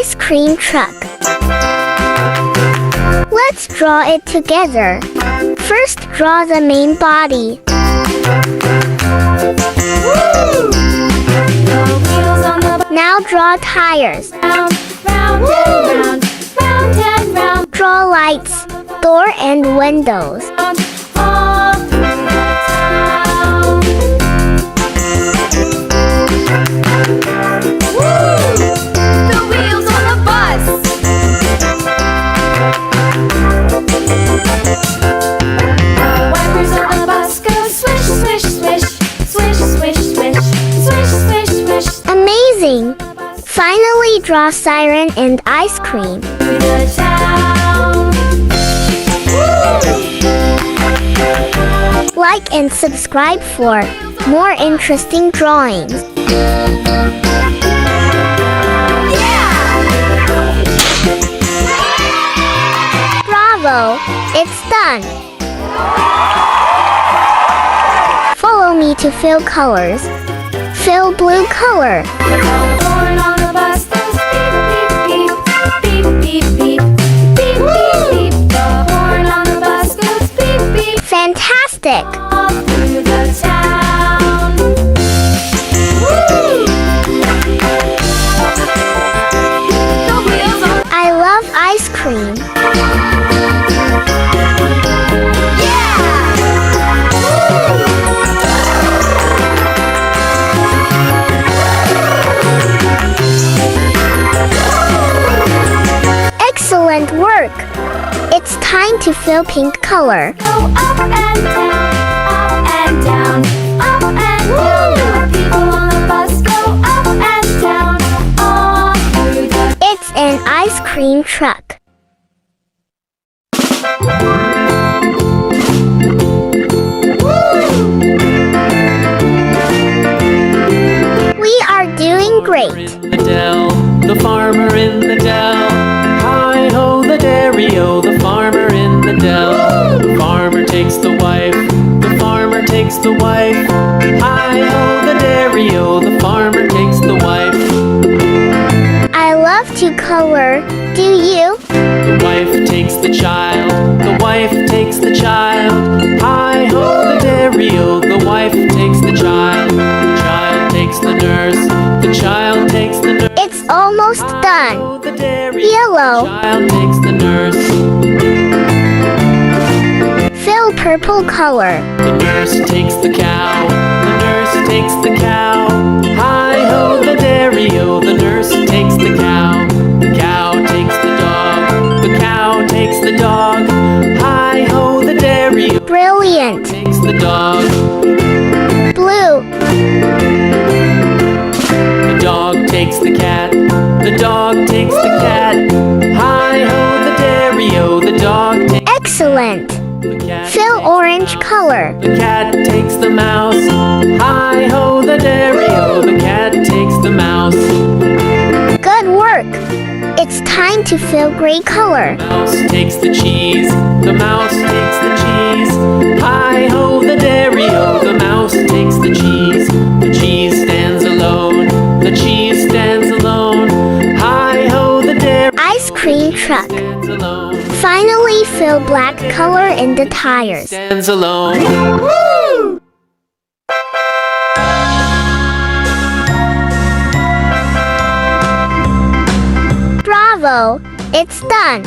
ice cream truck. Let's draw it together. First, draw the main body. Now draw tires. Draw lights, door and windows. Amazing! Finally, draw siren and ice cream. Like and subscribe for more interesting drawings. Bravo! It's done! Follow me to fill colors. Fill blue color. Fantastic! I love ice cream. Excellent work! It's time to fill pink color. Go up and down, up and down, up and down. People on the bus go up and down, all through the... It's an ice cream truck. We are doing great. The dell, the farmer in the dell. Hi-ho, the dairy-o, the farmer in the dell. The farmer takes the wife, the farmer takes the wife. Hi-ho, the dairy-o, the farmer takes the wife. I love to color. Do you? The wife takes the child, the wife takes the child. Hi-ho, the dairy-o, the wife takes the child. The child takes the nurse, the child takes the nurse. It's almost done. The dairy, Yellow. the child takes the nurse. Fill purple color. The nurse takes the cow, the nurse takes the cow. Hi-ho, the dairy-o, the nurse takes the cow. The cow takes the dog, the cow takes the dog. Hi-ho, the dairy-o Brilliant. takes the dog. Blue. The dog takes the cat, the dog takes the cat. Hi-ho, the dairy-o, the dog takes Excellent. the cat. Fill orange color. The cat takes the mouse. Hi-ho, the dairy-o, the cat takes the mouse. Good work. It's time to fill gray color. The mouse takes the cheese. The mouse takes the cheese. Hi-ho, the dairy-o, the mouse takes the cheese. The cheese stands alone. The cheese stands alone. Hi-ho, the dairy Ice cream truck. stands alone. Finally, fill black color in the tires. Stands alone. Woo! Bravo! It's done!